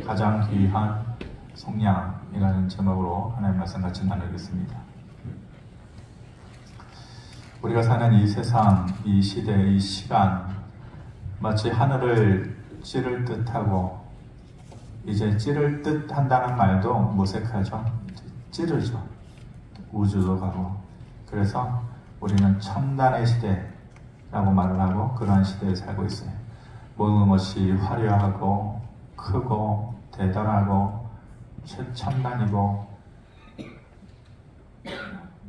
가장 귀한 속량이라는 제목으로 하나님 말씀 같이 나누겠습니다. 우리가 사는 이 세상, 이 시대, 이 시간 마치 하늘을 찌를 듯하고 이제 찌를 듯 한다는 말도 모색하죠. 찌르죠. 우주도 가고. 그래서 우리는 첨단의 시대라고 말을 하고 그러한 시대에 살고 있어요. 모든 것이 화려하고 크고 대단하고 최첨단이고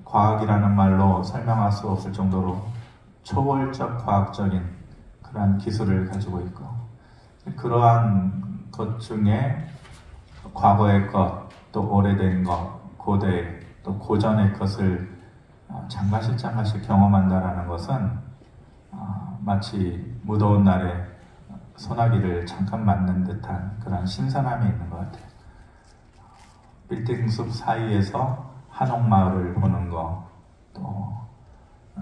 과학이라는 말로 설명할 수 없을 정도로 초월적 과학적인 그러한 기술을 가지고 있고, 그러한 것 중에 과거의 것, 또 오래된 것, 고대, 또 고전의 것을 장가실장가실 경험한다는 것은 마치 무더운 날에 소나기를 잠깐 맞는 듯한 그런 신선함이 있는 것 같아요. 빌딩 숲 사이에서 한옥마을을 보는 거, 또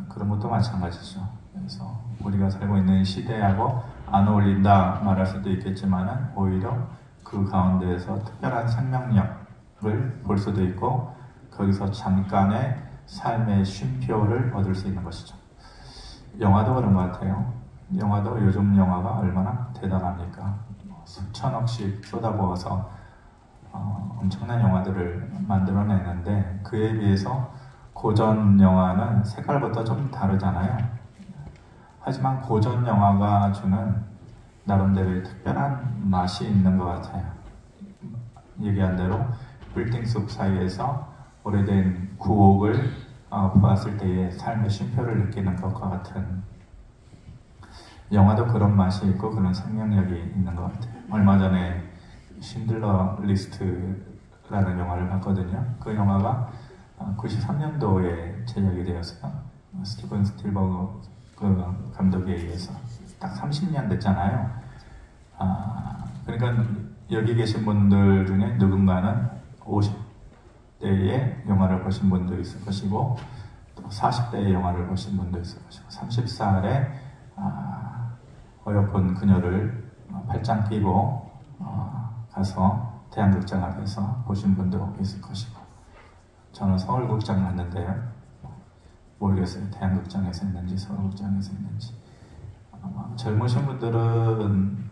그런 것도 마찬가지죠. 그래서 우리가 살고 있는 시대하고 안 어울린다 말할 수도 있겠지만 오히려 그 가운데에서 특별한 생명력을 볼 수도 있고 거기서 잠깐의 삶의 쉼표를 얻을 수 있는 것이죠. 영화도 그런 것 같아요. 영화도 요즘 영화가 얼마나 대단합니까? 수천억씩 쏟아부어서 엄청난 영화들을 만들어내는데 그에 비해서 고전 영화는 색깔부터 좀 다르잖아요. 하지만 고전 영화가 주는 나름대로의 특별한 맛이 있는 것 같아요. 얘기한 대로 빌딩 숲 사이에서 오래된 구옥을 보았을 때의 삶의 쉼표를 느끼는 것과 같은, 영화도 그런 맛이 있고 그런 생명력이 있는 것 같아요. 얼마 전에 신들러 리스트라는 영화를 봤거든요. 그 영화가 93년도에 제작이 되었어요. 스티븐 스필버그 그 감독에 의해서 딱 30년 됐잖아요. 그러니까 여기 계신 분들 중에 누군가는 50대의 영화를 보신 분도 있을 것이고 또 40대의 영화를 보신 분도 있을 것이고 30살에 어여쁜 그녀를 발장 끼고 가서 대한극장 앞에서 보신 분도 있을 것이고, 저는 서울극장 갔는데요. 모르겠어요. 대한극장에서 했는지 서울극장에서 했는지. 젊으신 분들은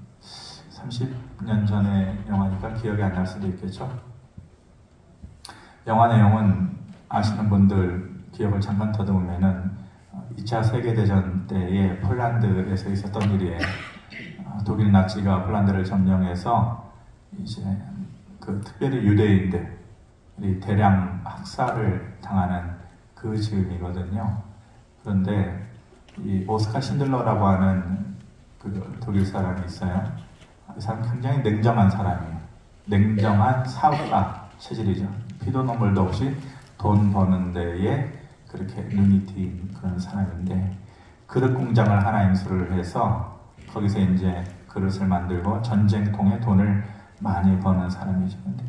30년 전의 영화니까 기억이 안 날 수도 있겠죠. 영화 내용은 아시는 분들 기억을 잠깐 더듬으면은 2차 세계대전 때에 폴란드에서 있었던 일이에요. 독일 나치가 폴란드를 점령해서 이제 그 특별히 유대인들이 대량 학살을 당하는 그 즈음이거든요. 그런데 이 오스카 신들러라고 하는 그 독일 사람이 있어요. 이 사람 굉장히 냉정한 사람이에요. 냉정한 사업가 체질이죠. 피도 눈물도 없이 돈 버는 데에 그렇게 눈이 띈 그런 사람인데, 그릇 공장을 하나 인수를 해서 거기서 이제 그릇을 만들고 전쟁통에 돈을 많이 버는 사람이죠. 근데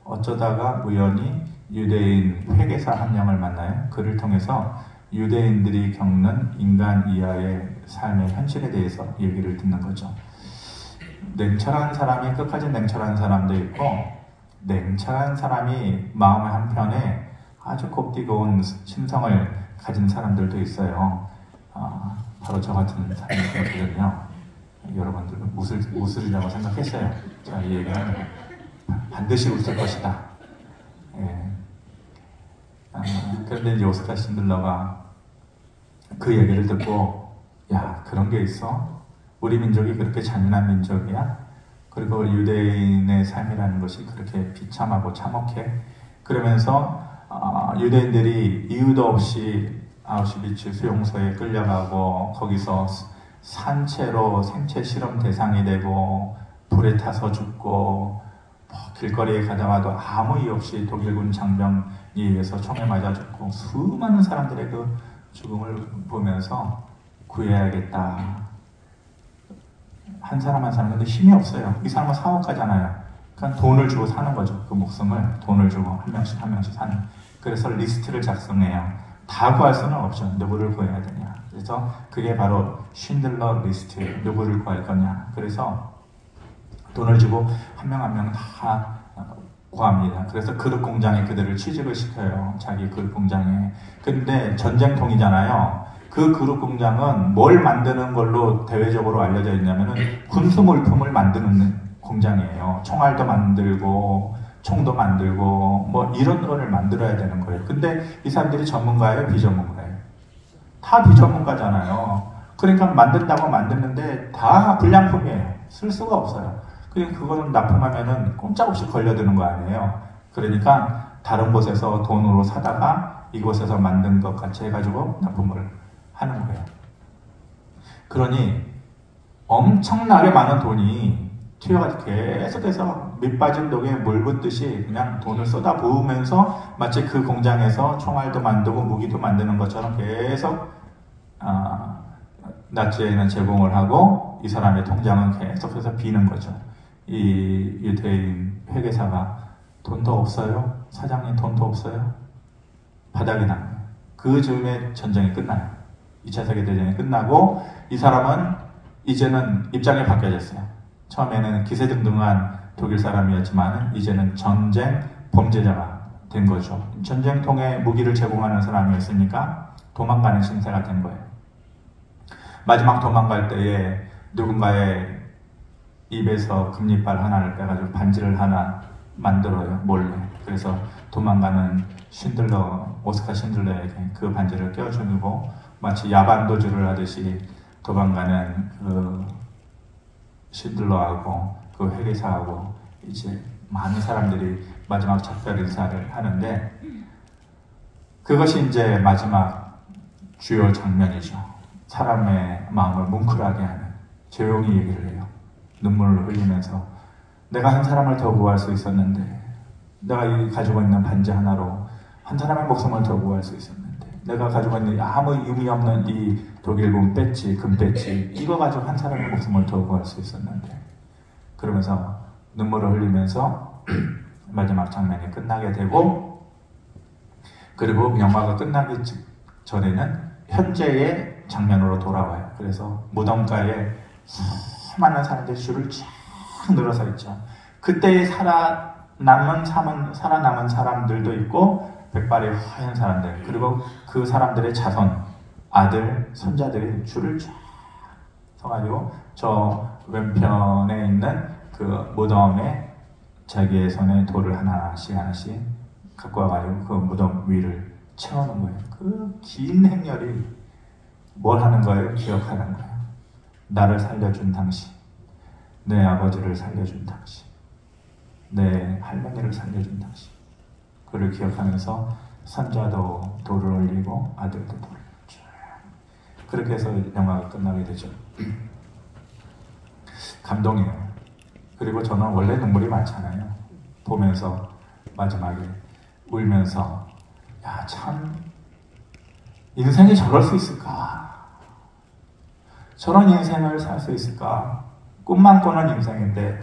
어쩌다가 우연히 유대인 회계사 한 명을 만나요. 그를 통해서 유대인들이 겪는 인간 이하의 삶의 현실에 대해서 얘기를 듣는 거죠. 냉철한 사람이 끝까지 냉철한 사람도 있고, 냉철한 사람이 마음의 한편에 아주 곱디고운 심성을 가진 사람들도 있어요. 바로 저 같은 사람이거든요. 여러분들은 웃으리라고 생각했어요. 자, 이 얘기는 반드시 웃을 것이다. 예. 그런데 이제 오스카 신들러가 그 얘기를 듣고, 야, 그런 게 있어? 우리 민족이 그렇게 잔인한 민족이야? 그리고 유대인의 삶이라는 것이 그렇게 비참하고 참혹해? 그러면서 유대인들이 이유도 없이 아우슈비츠 수용소에 끌려가고 거기서 산채로 생체 실험 대상이 되고 불에 타서 죽고 길거리에 가다가도 아무 이유 없이 독일군 장병에 의해서 총에 맞아 죽고 수많은 사람들의 그 죽음을 보면서 구해야겠다. 한 사람 한 사람, 근데 힘이 없어요. 이 사람은 사업가잖아요. 그러니까 돈을 주고 사는 거죠. 그 목숨을 돈을 주고 한 명씩 한 명씩 사는. 그래서 리스트를 작성해요. 다 구할 수는 없죠. 누구를 구해야 되냐. 그래서 그게 바로 쉰들러 리스트. 누구를 구할 거냐. 그래서 돈을 주고 한 명 한 명 다 구합니다. 그래서 그릇 공장에 그들을 취직을 시켜요. 자기 그릇 공장에. 근데 전쟁통이잖아요. 그 그릇 공장은 뭘 만드는 걸로 대외적으로 알려져 있냐면은 군수 물품을 만드는 공장이에요. 총알도 만들고 총도 만들고 뭐 이런 거를 만들어야 되는 거예요. 근데 이 사람들이 전문가예요, 비전문가예요? 다 비전문가잖아요. 그러니까 만든다고 만드는데 다 불량품이에요. 쓸 수가 없어요. 그러니까 그거는 납품하면은 꼼짝없이 걸려드는 거 아니에요. 그러니까 다른 곳에서 돈으로 사다가 이곳에서 만든 것 같이 해가지고 납품을 하는 거예요. 그러니 엄청나게 많은 돈이 투여가 계속해서 밑빠진 독에 물 붓듯이 그냥 돈을 쏟아 부으면서 마치 그 공장에서 총알도 만들고 무기도 만드는 것처럼 계속 나치에는 제공을 하고 이 사람의 통장은 계속해서 비는 거죠. 이 유대인 회계사가 돈도 없어요? 사장님 돈도 없어요? 바닥이 나요. 그 즈음에 전쟁이 끝나요. 2차 세계대전이 끝나고 이 사람은 이제는 입장이 바뀌어졌어요. 처음에는 기세등등한 독일 사람이었지만 이제는 전쟁 범죄자가 된 거죠. 전쟁통에 무기를 제공하는 사람이었으니까 도망가는 신세가 된 거예요. 마지막 도망갈 때에 누군가의 입에서 금리발 하나를 빼가지고 반지를 하나 만들어요, 몰래. 그래서 도망가는 오스카 신들러에게 그 반지를 껴주고 마치 야반도주를 하듯이 도망가는 그 신들러하고 그 회계사하고 이제 많은 사람들이 마지막 작별 인사를 하는데 그것이 이제 마지막 주요 장면이죠. 사람의 마음을 뭉클하게 하는, 조용히 얘기를 해요. 눈물을 흘리면서 내가 한 사람을 더 구할 수 있었는데, 내가 가지고 있는 반지 하나로 한 사람의 목숨을 더 구할 수 있었는데, 내가 가지고 있는 아무 의미 없는 이 독일군 배지, 금 배지, 이거 가지고 한 사람의 목숨을 더 구할 수 있었는데, 그러면서 눈물을 흘리면서 마지막 장면이 끝나게 되고, 그리고 영화가 끝나기 전에는 현재의 장면으로 돌아와요. 그래서 무덤가에 수많은 사람들이 줄을 쫙 늘어서 있죠. 그때 살아남은 사람들도 있고 백발이 하얀 사람들, 그리고 그 사람들의 자손, 아들, 손자들이 줄을 쫙 서가지고 저 왼편에 있는 그 무덤에 자기의 손에 돌을 하나씩 갖고 와가지고 그 무덤 위를 채우는 거예요. 그 긴 행렬이 뭘 하는 거예요? 기억하는 거예요. 나를 살려준 당신, 내 아버지를 살려준 당신, 내 할머니를 살려준 당신, 그를 기억하면서 손자도 돌을 올리고 아들도 돌을 올리죠. 그렇게 해서 영화가 끝나게 되죠. 감동이에요. 그리고 저는 원래 눈물이 많잖아요. 보면서 마지막에 울면서 야, 참 인생이 저럴 수 있을까? 저런 인생을 살 수 있을까? 꿈만 꾸는 인생인데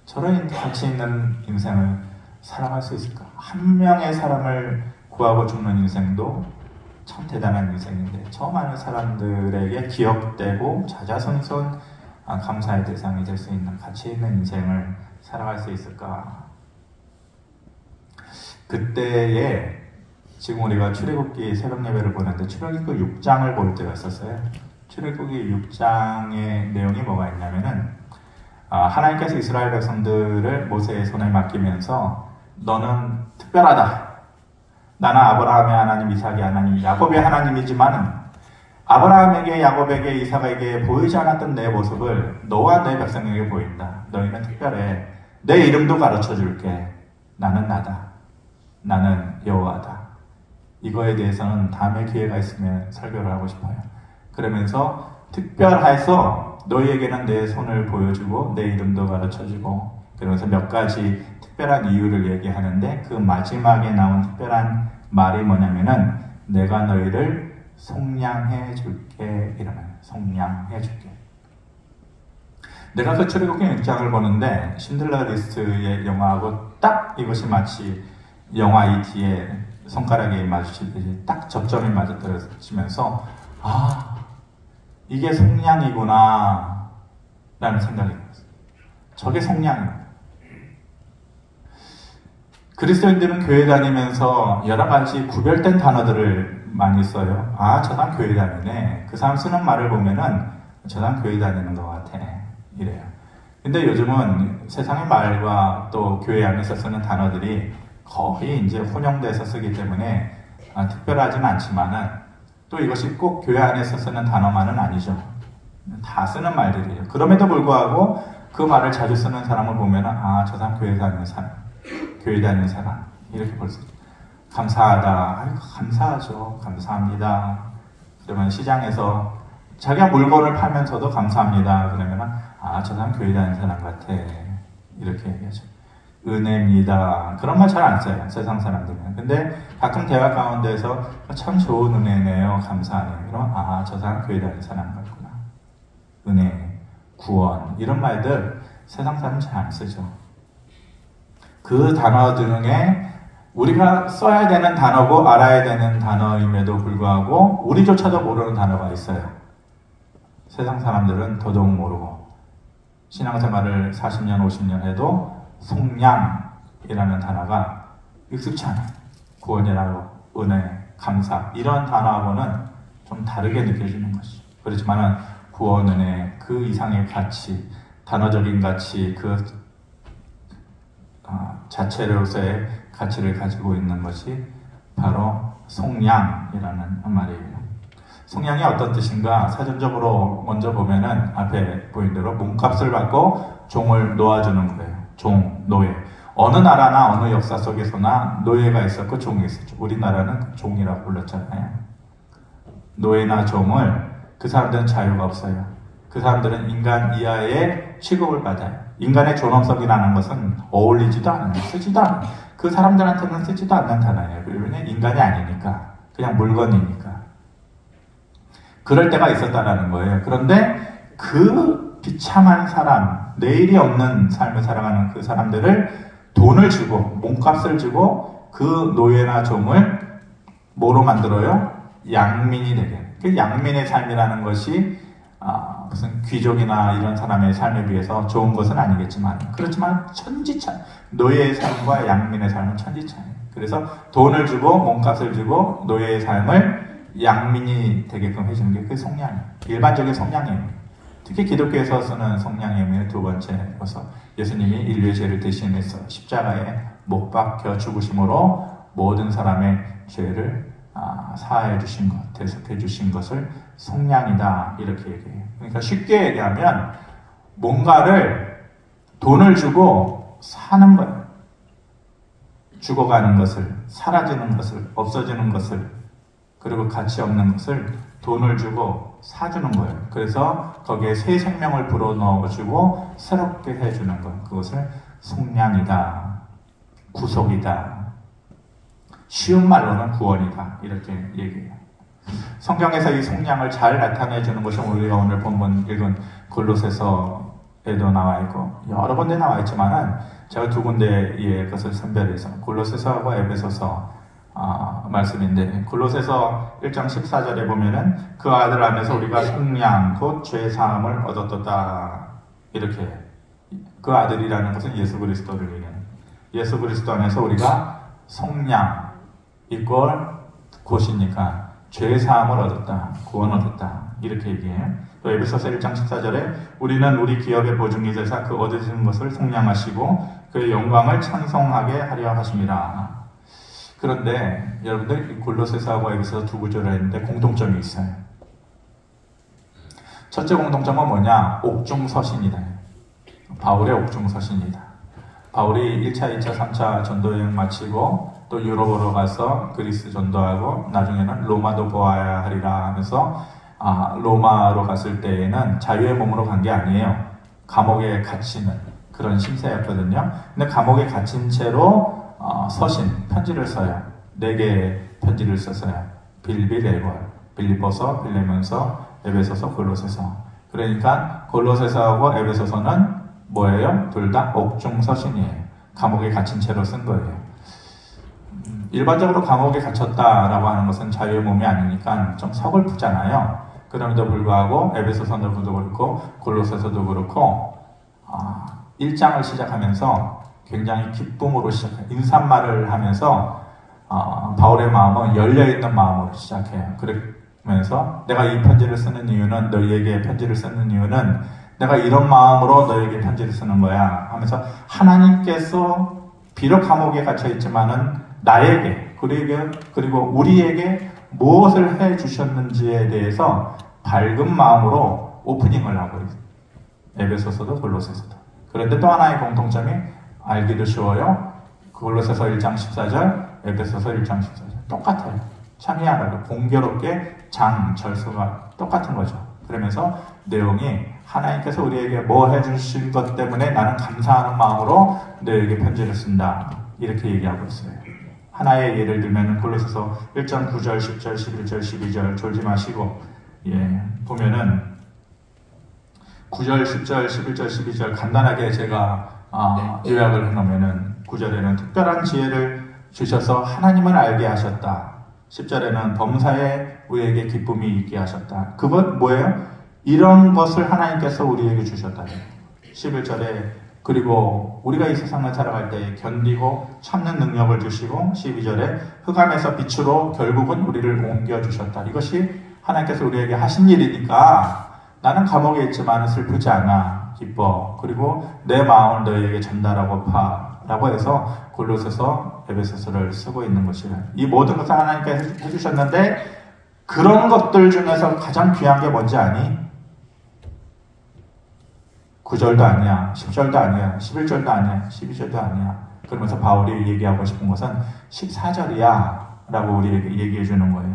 저런 가치 있는 인생을 살아갈 수 있을까? 한 명의 사람을 구하고 죽는 인생도 참 대단한 인생인데 저 많은 사람들에게 기억되고 자자손손 감사의 대상이 될 수 있는 가치 있는 인생을 살아갈 수 있을까? 그때에 지금 우리가 출애굽기 새벽 예배를 보는데 출애굽기 6장을 볼 때가 있었어요. 출애굽기 6장의 내용이 뭐가 있냐면은 하나님께서 이스라엘 백성들을 모세의 손에 맡기면서 너는 특별하다. 나는 아브라함의 하나님, 이삭의 하나님, 야곱의 하나님이지만은 아브라함에게, 야곱에게, 이삭에게 보이지 않았던 내 모습을 너와 내 백성에게 보인다. 너희는 특별해. 내 이름도 가르쳐 줄게. 나는 나다. 나는 여호와다. 이거에 대해서는 다음에 기회가 있으면 설교를 하고 싶어요. 그러면서 특별해서 너희에게는 내 손을 보여주고 내 이름도 가르쳐주고, 그러면서 몇 가지 특별한 이유를 얘기하는데 그 마지막에 나온 특별한 말이 뭐냐면은 내가 너희를 속량해 줄게. 이러면 속량해 줄게. 내가 그 출애굽기 6장을 보는데 신들러 리스트의 영화하고 딱 이것이 마치 영화 이 뒤에 손가락이 마주치듯이 딱 접점이 맞아떨어지면서 이게 속량이구나 라는 생각이 들었어요. 저게 속량이에요. 그리스도인들은 교회 다니면서 여러 가지 구별된 단어들을 많이 써요. 아, 저 사람 교회 다니네. 그 사람 쓰는 말을 보면은 저 사람 교회 다니는 것 같아. 이래요. 근데 요즘은 세상의 말과 또 교회 안에서 쓰는 단어들이 거의 이제 혼용돼서 쓰기 때문에 특별하진 않지만은 또 이것이 꼭 교회 안에서 쓰는 단어만은 아니죠. 다 쓰는 말들이에요. 그럼에도 불구하고 그 말을 자주 쓰는 사람을 보면은 아, 저 사람 교회 다니는 사람. 교회 다니는 사람 이렇게 볼 수 있죠. 감사하다. 아이고, 감사하죠. 감사합니다. 그러면 시장에서 자기가 물건을 팔면서도 감사합니다. 그러면 아, 저 사람 교회 다니는 사람 같아. 이렇게 얘기하죠. 은혜입니다. 그런 말 잘 안 써요. 세상 사람들은. 근데 가끔 대화 가운데서 참 좋은 은혜네요. 감사하네요. 그러면 아, 저 사람 교회 다니는 사람 같구나. 은혜, 구원 이런 말들 세상 사람은 잘 안 쓰죠. 그 단어 중에 우리가 써야 되는 단어고 알아야 되는 단어임에도 불구하고 우리조차도 모르는 단어가 있어요. 세상 사람들은 더더욱 모르고 신앙생활을 40년, 50년 해도 속량이라는 단어가 익숙치 않아요. 구원이라고 은혜, 감사 이런 단어하고는 좀 다르게 느껴지는 것이죠. 그렇지만 구원, 은혜 그 이상의 가치, 단어적인 가치 그 자체로서의 가치를 가지고 있는 것이 바로 속량이라는 말이에요. 속량이 어떤 뜻인가? 사전적으로 먼저 보면은 앞에 보인 대로 몸값을 받고 종을 놓아주는 거예요. 종, 노예. 어느 나라나 어느 역사 속에서나 노예가 있었고 종이 있었죠. 우리나라는 종이라고 불렀잖아요. 노예나 종을 그 사람들은 자유가 없어요. 그 사람들은 인간 이하의 취급을 받아요. 인간의 존엄성이라는 것은 어울리지도 않아요. 쓰지도 않아요. 그 사람들한테는 쓰지도 않는 단어예요. 왜냐면 인간이 아니니까. 그냥 물건이니까. 그럴 때가 있었다라는 거예요. 그런데 그 비참한 사람, 내일이 없는 삶을 살아가는 그 사람들을 돈을 주고, 몸값을 주고 그 노예나 종을 뭐로 만들어요? 양민이 되게. 그 양민의 삶이라는 것이 무슨 귀족이나 이런 사람의 삶에 비해서 좋은 것은 아니겠지만 그렇지만 천지차이. 노예의 삶과 양민의 삶은 천지차이. 그래서 돈을 주고 몸값을 주고 노예의 삶을 양민이 되게끔 해주는 게 그 속량이에요. 일반적인 속량이에요. 특히 기독교에서 쓰는 속량의 의미는 두 번째로서 예수님이 인류의 죄를 대신해서 십자가에 못 박혀 죽으심으로 모든 사람의 죄를 사하해 주신 것, 대속해 주신 것을 속량이다 이렇게 얘기해요. 그러니까 쉽게 얘기하면 뭔가를 돈을 주고 사는 거예요. 죽어가는 것을, 사라지는 것을, 없어지는 것을, 그리고 가치 없는 것을 돈을 주고 사주는 거예요. 그래서 거기에 새 생명을 불어넣어주고 새롭게 해주는 것, 그것을 속량이다, 구속이다, 쉬운 말로는 구원이다 이렇게 얘기해요. 성경에서 이 속량을 잘 나타내주는 것이 우리가 오늘 본문 읽은 골로새서에도 나와 있고 여러 군데 나와 있지만은 제가 두 군데의 것을 선별해서 골로새서하고 에베소서 말씀인데 골로새서 1장 14절에 보면은 그 아들 안에서 우리가 속량 곧 죄 사함을 얻었다 이렇게. 그 아들이라는 것은 예수 그리스도를 얘기하는, 예수 그리스도 안에서 우리가 속량 이꼴 곧이니까 죄 사함을 얻었다, 구원 얻었다 이렇게 얘기해요. 또 에베소서 1장 14절에 우리는 우리 기업의 보증이 되사 그 얻으시는 것을 속량하시고 그의 영광을 찬송하게 하려 하십니다. 그런데 여러분들 골로새서하고 에베소서 두 구절을 했는데 공통점이 있어요. 첫째 공통점은 뭐냐? 옥중서신이다. 바울의 옥중서신이다. 바울이 1차, 2차, 3차 전도여행 마치고 또 유럽으로 가서 그리스 전도하고 나중에는 로마도 보아야 하리라 하면서 로마로 갔을 때에는 자유의 몸으로 간 게 아니에요. 감옥에 갇히는 그런 신세였거든요. 근데 감옥에 갇힌 채로 서신, 편지를 써요. 4개의 편지를 썼어요. 빌립보서, 빌레몬서, 에베소서, 골로새서. 그러니까 골로새서하고 에베소서는 뭐예요? 둘 다 옥중서신이에요. 감옥에 갇힌 채로 쓴 거예요. 일반적으로 감옥에 갇혔다라고 하는 것은 자유의 몸이 아니니까 좀 서글프잖아요. 그럼에도 불구하고 에베소서도 그렇고 골로새서도 그렇고 1장을 시작하면서 굉장히 기쁨으로 시작해요. 인사말을 하면서 바울의 마음은 열려있는 마음으로 시작해요. 그러면서 내가 이 편지를 쓰는 이유는, 너희에게 편지를 쓰는 이유는 내가 이런 마음으로 너희에게 편지를 쓰는 거야 하면서 하나님께서 비록 감옥에 갇혀 있지만은 나에게 그리고 우리에게 무엇을 해 주셨는지에 대해서 밝은 마음으로 오프닝을 하고 있어요. 에베소서도 골로새서도. 그런데 또 하나의 공통점이 알기도 쉬워요. 골로새서 1장 14절, 에베소서 1장 14절 똑같아요. 참 희한하고 공교롭게 절수가 똑같은 거죠. 그러면서 내용이 하나님께서 우리에게 뭐 해주신 것 때문에 나는 감사하는 마음으로 너에게 편지를 쓴다, 이렇게 얘기하고 있어요. 하나의 예를 들면 골로새서 1장 9절, 10절, 11절, 12절 졸지 마시고, 보면은 9절, 10절, 11절, 12절 간단하게 제가 요약을 해놓으면은 9절에는 특별한 지혜를 주셔서 하나님을 알게 하셨다. 10절에는 범사에 우리에게 기쁨이 있게 하셨다. 그것 뭐예요? 이런 것을 하나님께서 우리에게 주셨다. 11절에 그리고 우리가 이 세상을 살아갈 때 견디고 참는 능력을 주시고, 12절에 흑암에서 빛으로 결국은 우리를 옮겨주셨다. 이것이 하나님께서 우리에게 하신 일이니까 나는 감옥에 있지만 슬프지 않아, 기뻐. 그리고 내 마음을 너희에게 전달하고 라고 해서 골로새서, 에베소서를 쓰고 있는 것이에요. 이 모든 것을 하나님께서 해주셨는데 그런 것들 중에서 가장 귀한 게 뭔지 아니? 9절도 아니야, 10절도 아니야, 11절도 아니야, 12절도 아니야. 그러면서 바울이 얘기하고 싶은 것은 14절이야 라고 우리에게 얘기해 주는 거예요.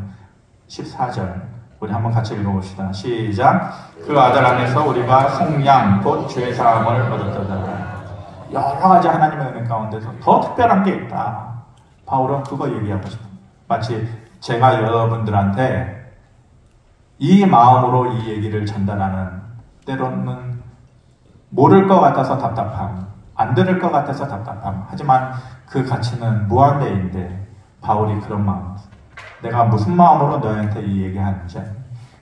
14절 우리 한번 같이 읽어봅시다. 시작. 그 아들 안에서 우리가 속량 곧 죄사함을 얻었다. 여러 가지 하나님의 은혜 가운데서 더 특별한 게 있다. 바울은 그거 얘기하고 싶어요. 마치 제가 여러분들한테 이 마음으로 이 얘기를 전달하는, 때로는 모를 것 같아서 답답함, 안 들을 것 같아서 답답함, 하지만 그 가치는 무한대인데 바울이 그런 마음, 내가 무슨 마음으로 너희한테 이 얘기하는지,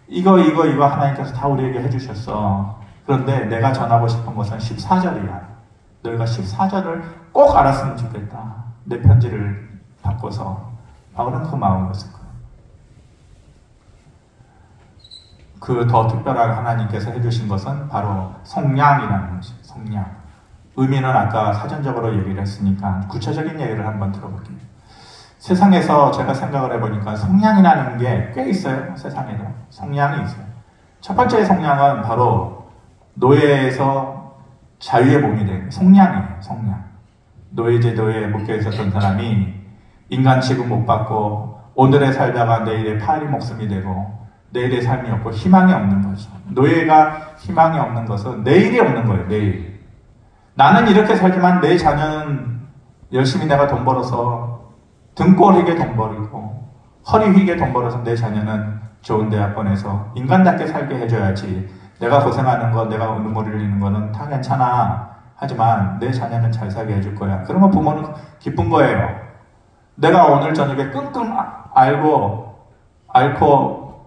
이거 하나님께서 다 우리에게 해주셨어. 그런데 내가 전하고 싶은 것은 14절이야. 너희가 14절을 꼭 알았으면 좋겠다. 내 편지를 바꿔서. 바울은 그 마음이었을 거예요. 그 더 특별한 하나님께서 해주신 것은 바로 속량이라는 것이에요. 속량. 의미는 아까 사전적으로 얘기를 했으니까 구체적인 얘기를 한번 들어볼게요. 세상에서 제가 생각을 해보니까 속량이라는 게 꽤 있어요. 세상에도 속량이 있어요. 첫 번째 속량은 바로 노예에서 자유의 몸이 된 속량이에요. 속량. 노예제도에 묶여 있었던 사람이 인간 취급 못 받고 오늘에 살다가 내일의 파리 목숨이 되고 내일의 삶이 없고 희망이 없는 거죠. 노예가 희망이 없는 것은 내일이 없는 거예요. 내일. 나는 이렇게 살지만 내 자녀는 열심히 내가 돈 벌어서 등골 휘게 돈 벌이고 허리 휘게 돈 벌어서 내 자녀는 좋은 대학 보내서 인간답게 살게 해줘야지. 내가 고생하는 거, 내가 눈물 흘리는 거는 다 괜찮아. 하지만 내 자녀는 잘 살게 해줄 거야. 그러면 부모는 기쁜 거예요. 내가 오늘 저녁에 끙끙 앓고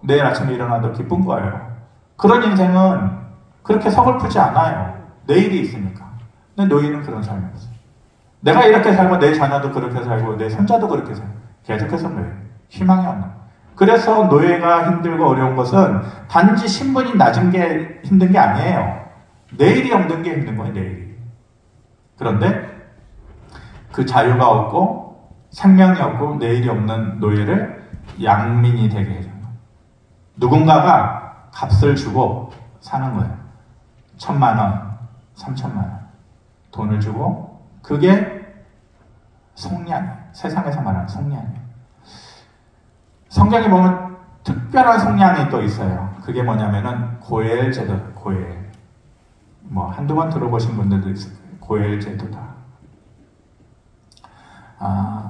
내일 아침에 일어나도 기쁜 거예요. 그런 인생은 그렇게 서글프지 않아요. 내일이 있으니까. 근데 노예는 그런 삶이 없어요. 내가 이렇게 살고 내 자녀도 그렇게 살고 내 손자도 그렇게 살고 계속해서 노예. 희망이 없는 거예요. 그래서 노예가 힘들고 어려운 것은 단지 신분이 낮은 게 힘든 게 아니에요. 내일이 없는 게 힘든 거예요. 내일이. 그런데 그 자유가 없고 생명이 없고 내일이 없는 노예를 양민이 되게 해줘요. 누군가가 값을 주고 사는 거예요. 1,000만 원, 3,000만 원 돈을 주고, 그게 속량, 세상에서 말하는 속량이에요. 성경에 보면 특별한 속량이 또 있어요. 그게 뭐냐면은 고엘 제도, 고엘. 뭐 한두 번 들어보신 분들도 있을 거예요. 고엘 제도다.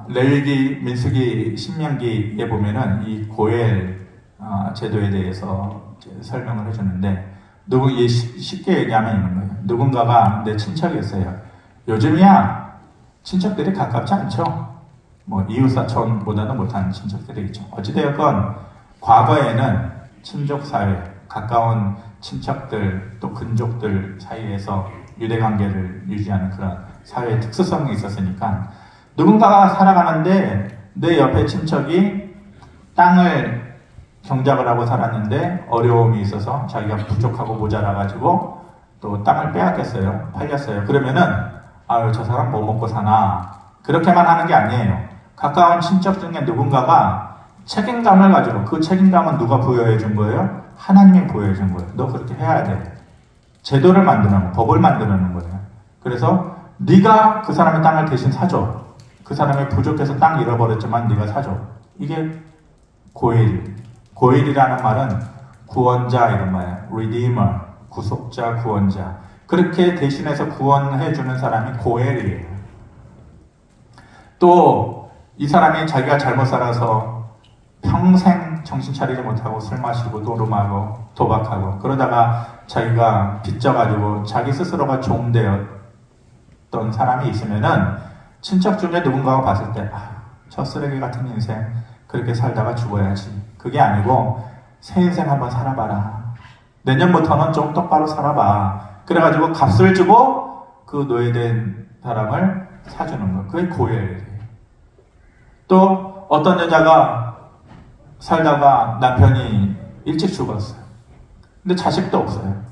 레위기, 민수기, 신명기에 보면은 이 고엘 제도에 대해서 설명을 해주는데, 쉽게 얘기하면 있는 거예요. 누군가가 내 친척이었어요. 요즘이야 친척들이 가깝지 않죠. 뭐 이웃사촌보다는 못하는 친척들이 있죠. 어찌되었건 과거에는 친족사회, 가까운 친척들 또 근족들 사이에서 유대관계를 유지하는 그런 사회의 특수성이 있었으니까 누군가가 살아가는데 내 옆에 친척이 땅을 경작을 하고 살았는데 어려움이 있어서 자기가 부족하고 모자라가지고 또 땅을 빼앗겼어요. 팔렸어요. 그러면은 아유 저 사람 뭐 먹고 사나 그렇게만 하는 게 아니에요. 가까운 친척 중에 누군가가 책임감을 가지고 그 책임감은 누가 부여해 준 거예요? 하나님이 부여해 준 거예요. 너 그렇게 해야 돼. 제도를 만드는 거, 법을 만드는 거예요. 그래서 네가 그 사람의 땅을 대신 사줘. 그 사람이 부족해서 땅 잃어버렸지만 네가 사줘. 이게 고엘. 고엘이라는 말은 구원자 이런 말이에요. Redeemer, 구속자, 구원자. 그렇게 대신해서 구원해 주는 사람이 고엘이에요. 또 이 사람이 자기가 잘못 살아서 평생 정신 차리지 못하고 술 마시고 노름하고 도박하고 그러다가 자기가 빚져가지고 자기 스스로가 종 되었던 사람이 있으면은 친척 중에 누군가가 봤을 때 저 쓰레기 같은 인생 그렇게 살다가 죽어야지. 그게 아니고 새 인생 한번 살아봐라. 내년부터는 좀 똑바로 살아봐. 그래가지고 값을 주고 그 노예된 사람을 사주는 거. 그게 고엘이에요. 또 어떤 여자가 살다가 남편이 일찍 죽었어요. 근데 자식도 없어요.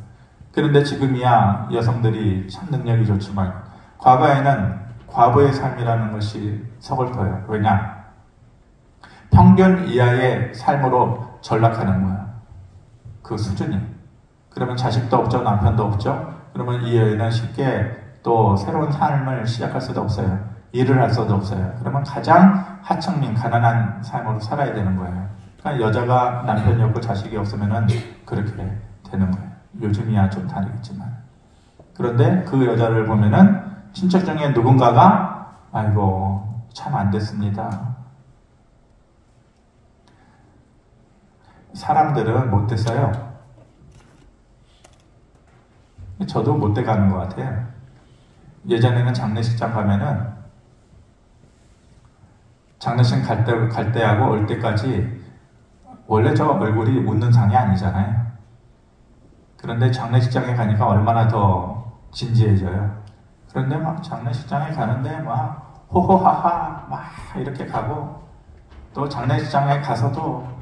그런데 지금이야 여성들이 참 능력이 좋지만 과거에는 과부의 삶이라는 것이 서글퍼요. 왜냐? 평균 이하의 삶으로 전락하는 거야. 그 수준이. 그러면 자식도 없죠. 남편도 없죠. 그러면 이 여인은 쉽게 또 새로운 삶을 시작할 수도 없어요. 일을 할 수도 없어요. 그러면 가장 하층민, 가난한 삶으로 살아야 되는 거예요. 그러니까 여자가 남편이 없고 자식이 없으면 그렇게 되는 거예요. 요즘이야 좀 다르겠지만. 그런데 그 여자를 보면은 친척 중에 누군가가 아이고 참 안 됐습니다. 사람들은 못 됐어요. 저도 못 돼 가는 것 같아요. 예전에는 장례식장 가면은 장례식 갈 때하고 올 때까지 원래 저 얼굴이 웃는 상이 아니잖아요. 그런데 장례식장에 가니까 얼마나 더 진지해져요. 그런데 막 장례식장에 가는데 막 호호하하 막 이렇게 가고 또 장례식장에 가서도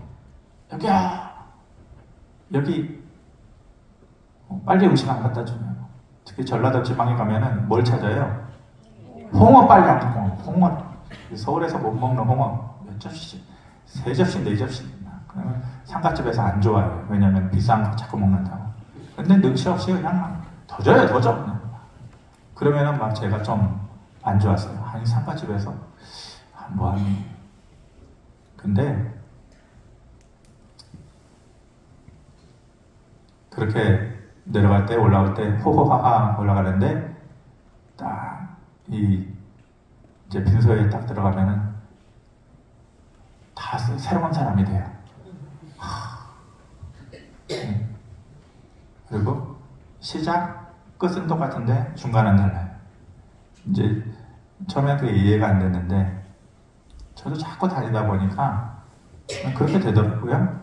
여기 빨리 음식 안 갖다 주면 특히 전라도 지방에 가면은 뭘 찾아요? 홍어 빨리 안 먹고 홍어 서울에서 못 먹는 홍어 몇 접시씩 3접시 4접시 그러면 상가집에서 안 좋아해요. 왜냐면 비싼 거 자꾸 먹는다고. 근데 눈치 없이 그냥 더 줘요 더 줘. 그러면은 막 제가 좀 안 좋았어요. 아니 상가집에서 뭐하니. 근데 그렇게 내려갈 때 올라올 때 호호하하 올라가는데 딱 이제 빈소에 딱 들어가면은 다 새로운 사람이 돼요. 그리고 시작 끝은 똑같은데 중간은 달라요. 이제 처음에 그게 이해가 안 됐는데 저도 자꾸 다니다 보니까 그렇게 되더라고요.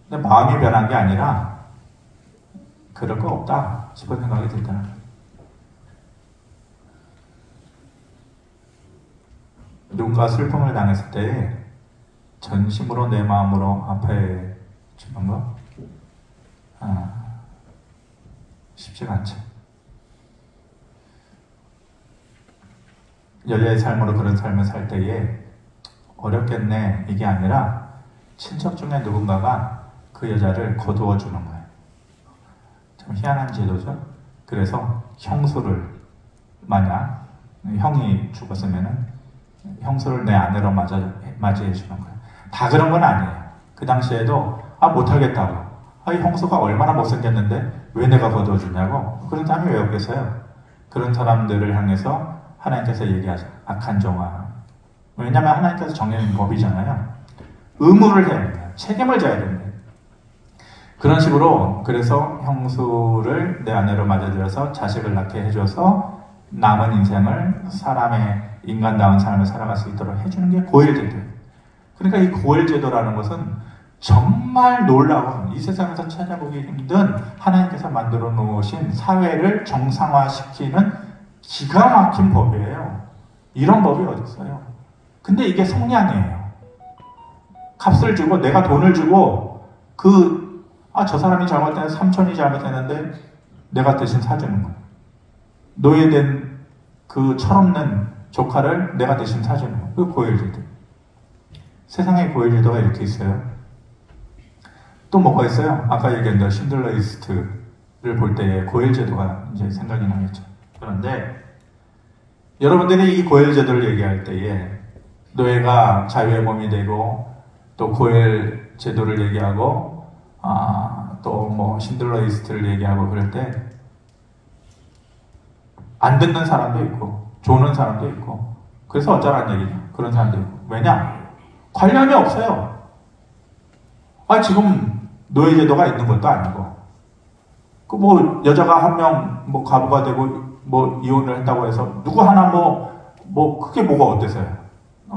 근데 마음이 변한 게 아니라 그럴 거 없다 싶은 생각이 들더라고요. 누군가 슬픔을 당했을 때 전심으로 내 마음으로 아파해 주는 거 쉽지가 않죠. 여자의 삶으로 그런 삶을 살 때에 어렵겠네 이게 아니라 친척 중에 누군가가 그 여자를 거두어 주는 거예요. 참 희한한 제도죠. 그래서 형수를 만약 형이 죽었으면은 형수를 내 아내로 맞이해 주는 거예요. 다 그런 건 아니에요. 그 당시에도 못하겠다고. 이 형수가 얼마나 못생겼는데 왜 내가 거두어 주냐고. 그런 사람이 왜 없겠어요. 그런 사람들을 향해서 하나님께서 얘기하죠. 악한 종아. 왜냐하면 하나님께서 정해놓은 법이잖아요. 의무를 해야 돼요. 책임을 져야 됩니다. 그런 식으로 그래서 형수를 내 아내로 맞아들여서 자식을 낳게 해줘서 남은 인생을 사람의 인간다운 삶을 살아갈 수 있도록 해주는 게 고엘제도예요. 그러니까 이 고엘제도라는 것은 정말 놀라운, 이 세상에서 찾아보기 힘든 하나님께서 만들어 놓으신 사회를 정상화시키는 기가 막힌 법이에요. 이런 법이 어디 있어요? 근데 이게 성량이에요. 값을 주고, 내가 돈을 주고, 저 사람이 잘못했는데, 삼촌이 잘못했는데 내가 대신 사주는 거예요. 노예된 그 철없는 조카를 내가 대신 사주는 거예요. 그 고혈제도. 세상에 고혈제도가 이렇게 있어요. 또 뭐가 있어요? 아까 얘기한 신들러 리스트를 볼 때에 고혈제도가 이제 생각이 나겠죠. 그런데 여러분들이 이 고혈제도를 얘기할 때에 노예가 자유의 몸이 되고, 또 고혈제도를 얘기하고, 또 뭐 신들러 리스트를 얘기하고 그럴 때 안 듣는 사람도 있고 조는 사람도 있고, 그래서 어쩌라는 얘기냐, 그런 사람도 있고. 왜냐? 관련이 없어요. 지금 노예제도가 있는 것도 아니고, 여자가 한 명 가부가 되고 이혼을 했다고 해서 누구 하나 그게 뭐가 어때서요?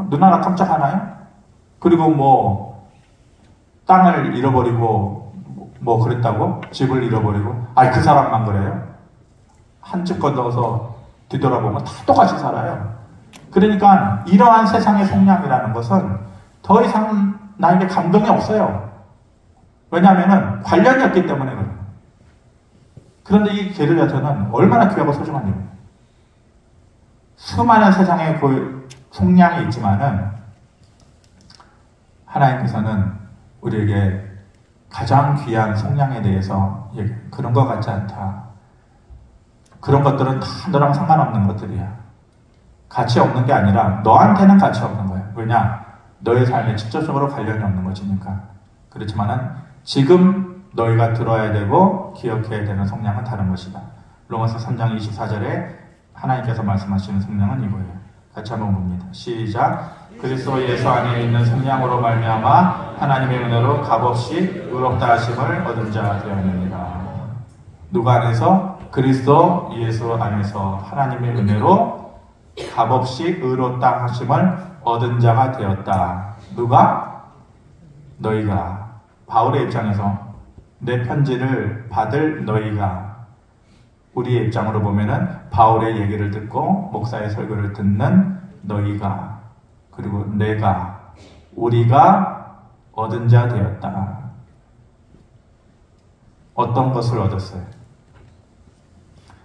누나나 깜짝하나요? 그리고 땅을 잃어버리고 그랬다고? 집을 잃어버리고? 그 사람만 그래요? 한 집 건너서 뒤돌아보면 다 똑같이 살아요. 그러니까 이러한 세상의 속량이라는 것은 더 이상 나에게 감동이 없어요. 왜냐하면 관련이 없기 때문에 그래요. 그런데 이 개들 자체는 얼마나 귀하고 소중한 일이에요. 수많은 세상의 속량이 있지만은 하나님께서는 우리에게 가장 귀한 속량에 대해서 그런 것 같지 않다. 그런 것들은 다 너랑 상관없는 것들이야. 가치 없는 게 아니라 너한테는 가치 없는 거야. 왜냐? 너의 삶에 직접적으로 관련이 없는 것이니까. 그렇지만은 지금 너희가 들어야 되고 기억해야 되는 속량은 다른 것이다. 로마서 3장 24절에 하나님께서 말씀하시는 속량은 이거예요. 같이 한번 봅니다. 시작. 그리스도 예수 안에 있는 속량으로 말미암아 하나님의 은혜로 값없이 의롭다 하심을 얻은 자 되었느니라. 누가 안에서? 그리스도 예수 안에서 하나님의 은혜로 값없이 의롭다 하심을 얻은 자가 되었다. 누가? 너희가. 바울의 입장에서 내 편지를 받을 너희가. 우리의 입장으로 보면은 바울의 얘기를 듣고 목사의 설교를 듣는 너희가, 그리고 내가, 우리가 얻은 자 되었다. 어떤 것을 얻었어요?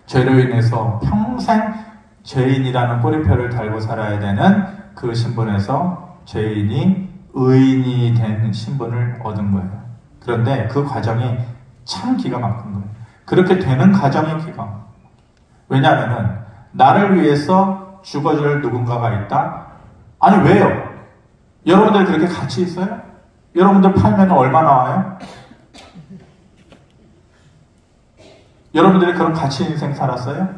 죄로 인해서 평생 죄인이라는 꼬리표를 달고 살아야 되는 그 신분에서 죄인이 의인이 된 신분을 얻은 거예요. 그런데 그 과정이 참 기가 막힌 거예요. 그렇게 되는 과정이 기가 막혀요. 왜냐하면은 나를 위해서 죽어줄 누군가가 있다? 아니 왜요? 여러분들 그렇게 같이 있어요? 여러분들 팔면 얼마 나와요? 여러분들이 그런 가치 인생 살았어요?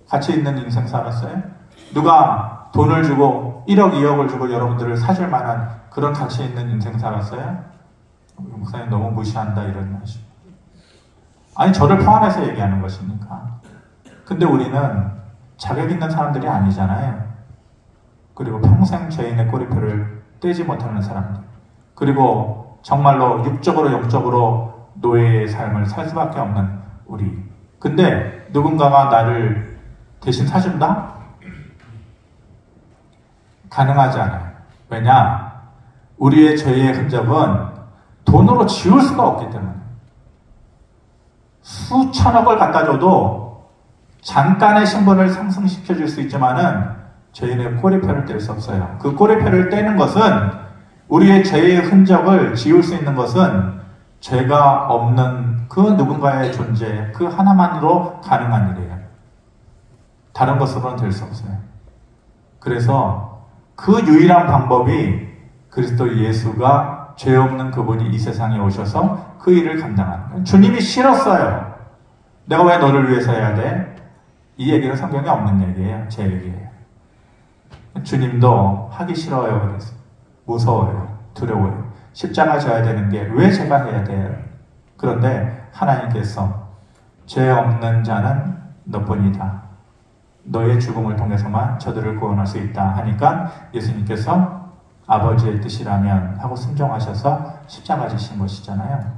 가치 있는 인생 살았어요? 누가 돈을 주고 1억, 2억을 주고 여러분들을 사줄 만한 그런 가치 있는 인생 살았어요? 목사님 너무 무시한다 이런 말이죠. 아니 저를 포함해서 얘기하는 것이니까. 근데 우리는 자격 있는 사람들이 아니잖아요. 그리고 평생 죄인의 꼬리표를 떼지 못하는 사람들. 그리고 정말로 육적으로 영적으로 노예의 삶을 살 수밖에 없는 우리. 근데 누군가가 나를 대신 사준다? 가능하지 않아요. 왜냐? 우리의 죄의 흔적은 돈으로 지울 수가 없기 때문에. 수천억을 갖다 줘도 잠깐의 신분을 상승시켜 줄 수 있지만은 죄인의 꼬리표를 뗄 수 없어요. 그 꼬리표를 떼는 것은, 우리의 죄의 흔적을 지울 수 있는 것은 죄가 없는 그 누군가의 존재, 그 하나만으로 가능한 일이에요. 다른 것으로는 될 수 없어요. 그래서 그 유일한 방법이 그리스도 예수가 죄 없는 그분이 이 세상에 오셔서 그 일을 감당하는 거예요. 주님이 싫었어요. 내가 왜 너를 위해서 해야 돼? 이 얘기는 성경에 없는 얘기예요. 제 얘기예요. 주님도 하기 싫어요. 그래서 무서워요. 두려워요. 십자가 져야 되는 게 왜 제가 해야 돼요? 그런데 하나님께서 죄 없는 자는 너뿐이다. 너의 죽음을 통해서만 저들을 구원할 수 있다 하니까 예수님께서 아버지의 뜻이라면 하고 순종하셔서 십자가 지신 것이잖아요.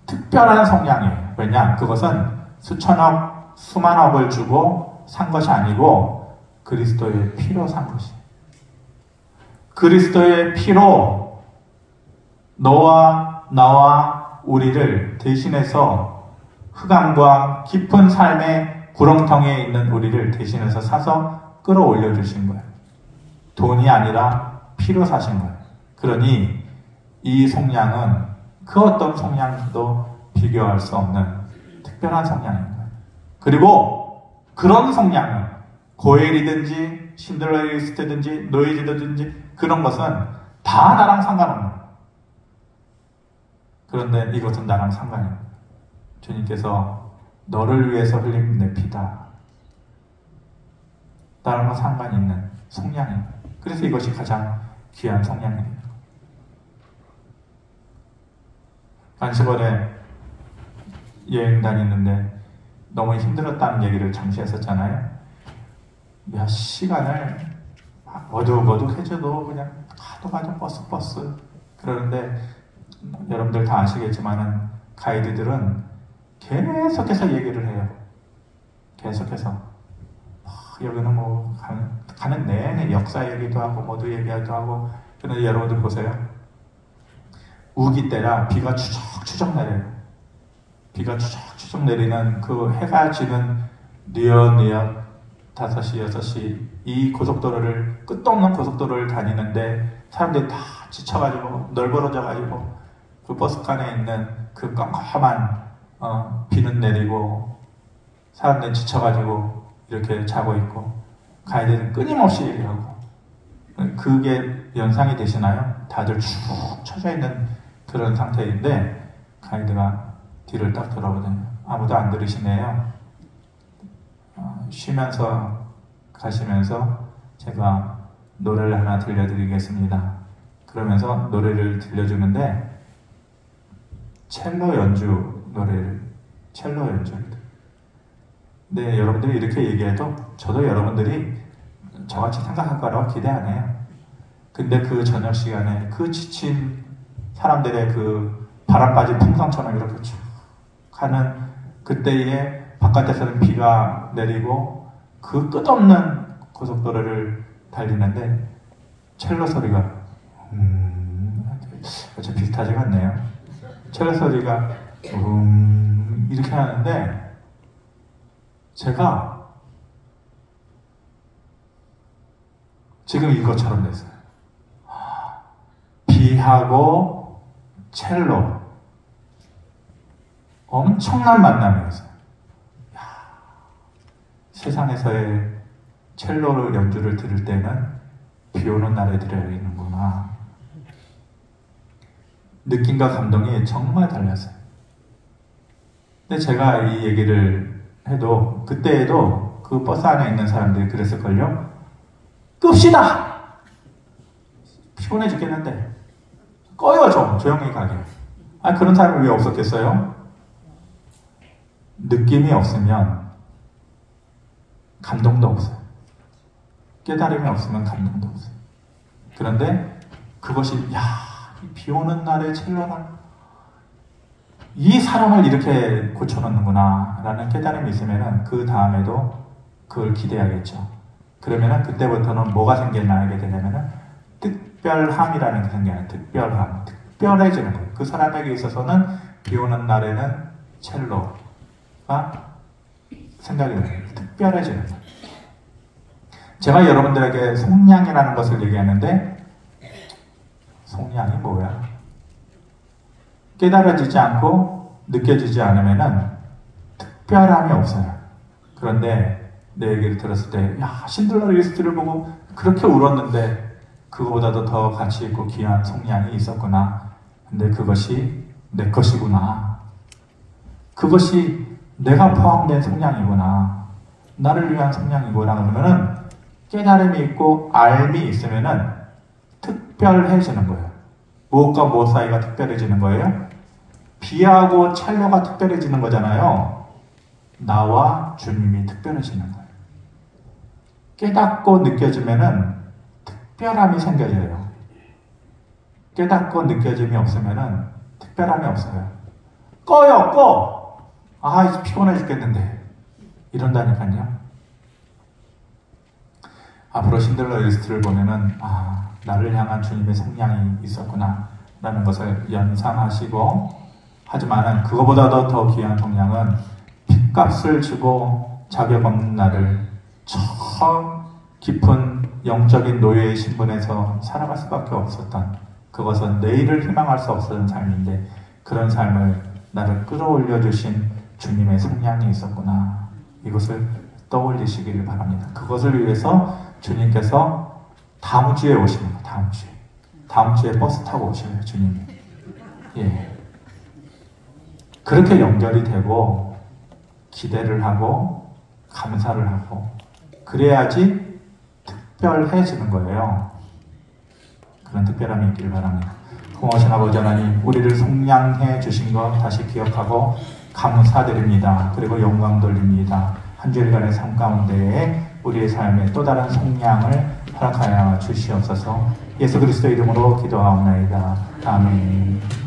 특별한 성량이에요. 왜냐? 그것은 수천억, 수만억을 주고 산 것이 아니고 그리스도의 피로 산 것이에요. 그리스도의 피로 너와 나와 우리를 대신해서 흑암과 깊은 삶의 구렁텅이에 있는 우리를 대신해서 사서 끌어올려 주신 거예요. 돈이 아니라 피로 사신 거예요. 그러니 이 속량은 그 어떤 속량도 비교할 수 없는 특별한 속량인 거예요. 그리고 그런 속량은 고엘이든지 신들러의 리스트든지 노예제도든지 그런 것은 다 나랑 상관없는 거예요. 그런데 이것은 나랑 상관이에요. 주님께서 너를 위해서 흘린 내 피다. 나랑은 상관이 있는 속량이에요. 그래서 이것이 가장 귀한 속량이에요. 안식월에 여행 다니는데 너무 힘들었다는 얘기를 잠시 했었잖아요. 몇 시간을 어둑어둑해져도 그냥 가도 버스 그러는데 여러분들 다 아시겠지만은 가이드들은 계속해서 얘기를 해요. 계속해서 여기는 뭐 가는 내내 역사 얘기도 하고 모두 얘기도 하고. 그런데 여러분들 보세요. 우기 때라 비가 추적추적 내려요. 비가 추적추적 내리는 그 해가 지는 뉘엿뉘엿 5시, 6시 이 고속도로를 끝도 없는 고속도로를 다니는데 사람들이 다 지쳐가지고 널브러져가지고 그 버스칸에 있는 그 깜깜한 비는 내리고 사람들이 지쳐가지고 이렇게 자고 있고 가이드는 끊임없이 얘기하고 그게 연상이 되시나요? 다들 축 처져 있는 그런 상태인데 가이드가 뒤를 딱 돌아보더니 아무도 안 들으시네요. 쉬면서 가시면서 제가 노래를 하나 들려드리겠습니다. 그러면서 노래를 들려주는데 첼로 연주를 근데 여러분들이 이렇게 얘기해도 저도 여러분들이 저같이 생각할 거라고 기대 안 해요. 근데 그 저녁 시간에 그 지친 사람들의 그 바람 빠진 풍선처럼 이렇게 쭉 가는 그때에 바깥에서는 비가 내리고 그 끝없는 고속도로를 달리는데 첼로 소리가 어차피 비슷하지가 않네요. 첼로 소리가 이렇게 하는데 제가 지금 이것처럼 됐어요. 비하고 첼로 엄청난 만남이었어요. 세상에서의 첼로 연주를 들을 때는 비 오는 날에 들어야 되는구나. 느낌과 감동이 정말 달랐어요. 근데 제가 이 얘기를 해도 그때에도 그 버스 안에 있는 사람들이 그랬을걸요. 끕시다! 피곤해 죽겠는데 꺼요 좀 조용히 가게. 그런 사람이 왜 없었겠어요? 느낌이 없으면 감동도 없어요. 깨달음이 없으면 감동도 없어요. 그런데 그것이 비 오는 날에 첼로가 이 사람을 이렇게 고쳐놓는구나 라는 깨달음이 있으면 그 다음에도 그걸 기대하겠죠. 그러면 그때부터는 뭐가 생겨나게 되냐면 특별함이라는 게 생겨나요. 특별함, 특별해지는 거예요. 그 사람에게 있어서는 비 오는 날에는 첼로가 생각이 나요. 특별해지는 거예요. 제가 여러분들에게 속량이라는 것을 얘기하는데 속량이 뭐야? 깨달아지지 않고 느껴지지 않으면 특별함이 없어요. 그런데 내 얘기를 들었을 때 신들러 리스트를 보고 그렇게 울었는데 그거보다도 더 가치 있고 귀한 속량이 있었구나. 근데 그것이 내 것이구나. 그것이 내가 포함된 속량이구나. 나를 위한 속량이구나. 그러면은 깨달음이 있고 알미 있으면은 특별해지는 거예요. 무엇과 무엇 사이가 특별해지는 거예요? 비하고 첼로가 특별해지는 거잖아요. 나와 주님이 특별해지는 거예요. 깨닫고 느껴지면은 특별함이 생겨져요. 깨닫고 느껴짐이 없으면은 특별함이 없어요. 꺼요, 꺼! 아, 피곤해 죽겠는데. 이런다니까요. 앞으로 신들러 리스트를 보면은, 아, 나를 향한 주님의 성량이 있었구나. 라는 것을 연상하시고, 하지만은 그거보다도 더 귀한 성량은 핏값을 주고 자격 없는 나를 저 깊은 영적인 노예의 신분에서 살아갈 수밖에 없었던, 그것은 내일을 희망할 수 없었던 삶인데, 그런 삶을 나를 끌어올려 주신 주님의 성량이 있었구나. 이것을 떠올리시기를 바랍니다. 그것을 위해서 주님께서 다음 주에 오십니다. 다음 주에 버스 타고 오시네요, 주님이. 예. 그렇게 연결이 되고 기대를 하고 감사를 하고 그래야지 특별해지는 거예요. 그런 특별함이 있기를 바랍니다. 공허하신 아버지 하나님, 우리를 속량해 주신 것 다시 기억하고 감사드립니다. 그리고 영광 돌립니다. 한 주일간의 삶 가운데에 우리의 삶에 또 다른 속량을 허락하여 주시옵소서. 예수 그리스도 이름으로 기도하옵나이다. 아멘.